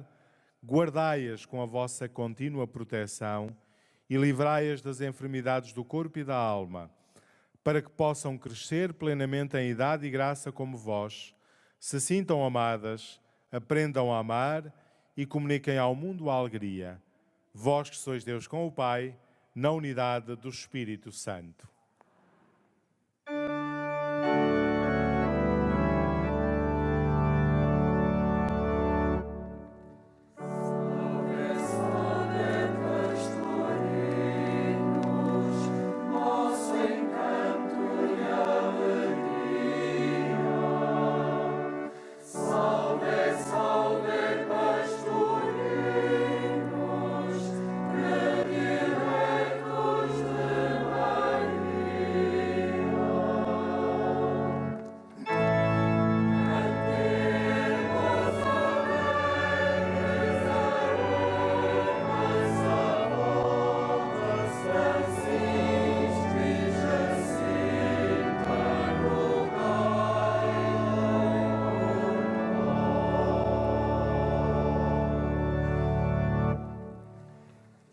guardai-as com a vossa contínua proteção e livrai-as das enfermidades do corpo e da alma, para que possam crescer plenamente em idade e graça como vós, se sintam amadas, aprendam a amar e comuniquem ao mundo a alegria. Vós que sois Deus com o Pai, na unidade do Espírito Santo.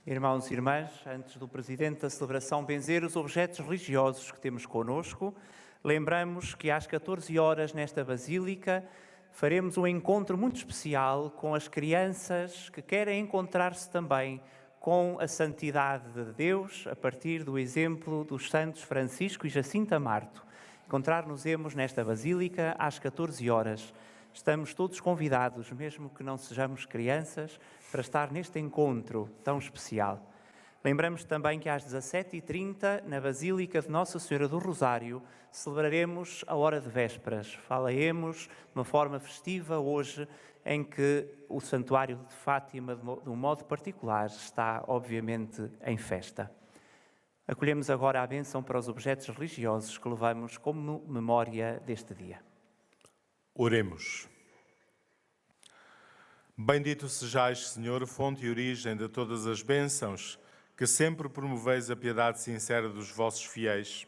Irmãos e irmãs, antes do Presidente da celebração benzer os objetos religiosos que temos connosco, Lembramos que às 14 horas nesta Basílica faremos um encontro muito especial com as crianças que querem encontrar-se também com a santidade de Deus, a partir do exemplo dos santos Francisco e Jacinta Marto. Encontrar-nos-emos nesta Basílica às 14 horas. Estamos todos convidados, mesmo que não sejamos crianças, para estar neste encontro tão especial. Lembramos também que às 17h30, na Basílica de Nossa Senhora do Rosário, celebraremos a hora de vésperas. Falaremos de uma forma festiva hoje, em que o Santuário de Fátima, de um modo particular, está obviamente em festa. Acolhemos agora a bênção para os objetos religiosos que levamos como memória deste dia. Oremos. Bendito sejais, Senhor, fonte e origem de todas as bênçãos, que sempre promoveis a piedade sincera dos vossos fiéis.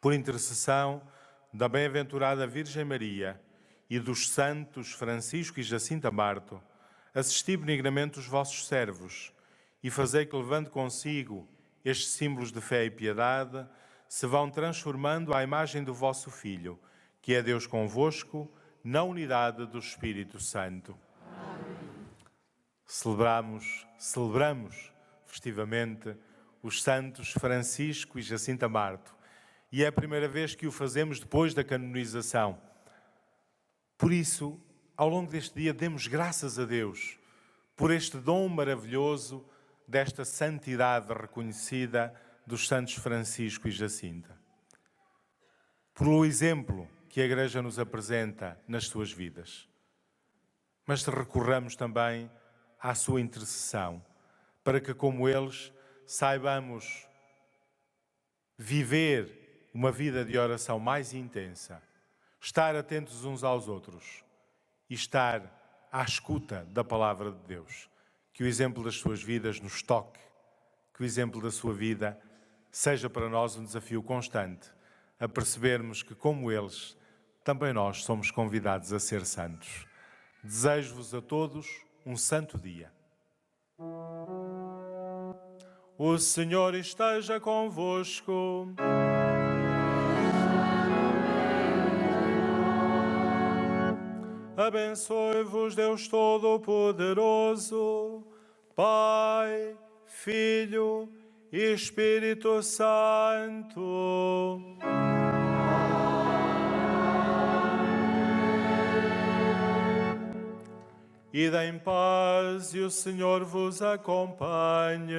Por intercessão da bem-aventurada Virgem Maria e dos santos Francisco e Jacinta Marto, assisti benignamente os vossos servos e fazei que, levando consigo estes símbolos de fé e piedade, se vão transformando à imagem do vosso Filho, que é Deus convosco, na unidade do Espírito Santo. Amém. Celebramos festivamente os santos Francisco e Jacinta Marto, e é a primeira vez que o fazemos depois da canonização. Por isso, ao longo deste dia, demos graças a Deus por este dom maravilhoso desta santidade reconhecida dos santos Francisco e Jacinta. Pelo exemplo que a Igreja nos apresenta nas suas vidas. Mas recorramos também à sua intercessão, para que, como eles, saibamos viver uma vida de oração mais intensa, estar atentos uns aos outros e estar à escuta da palavra de Deus. Que o exemplo das suas vidas nos toque, que o exemplo da sua vida seja para nós um desafio constante, a percebermos que, como eles, também nós somos convidados a ser santos. Desejo-vos a todos um santo dia. O Senhor esteja convosco. Abençoe-vos Deus Todo-Poderoso, Pai, Filho e Espírito Santo. Ide em paz e o Senhor vos acompanhe.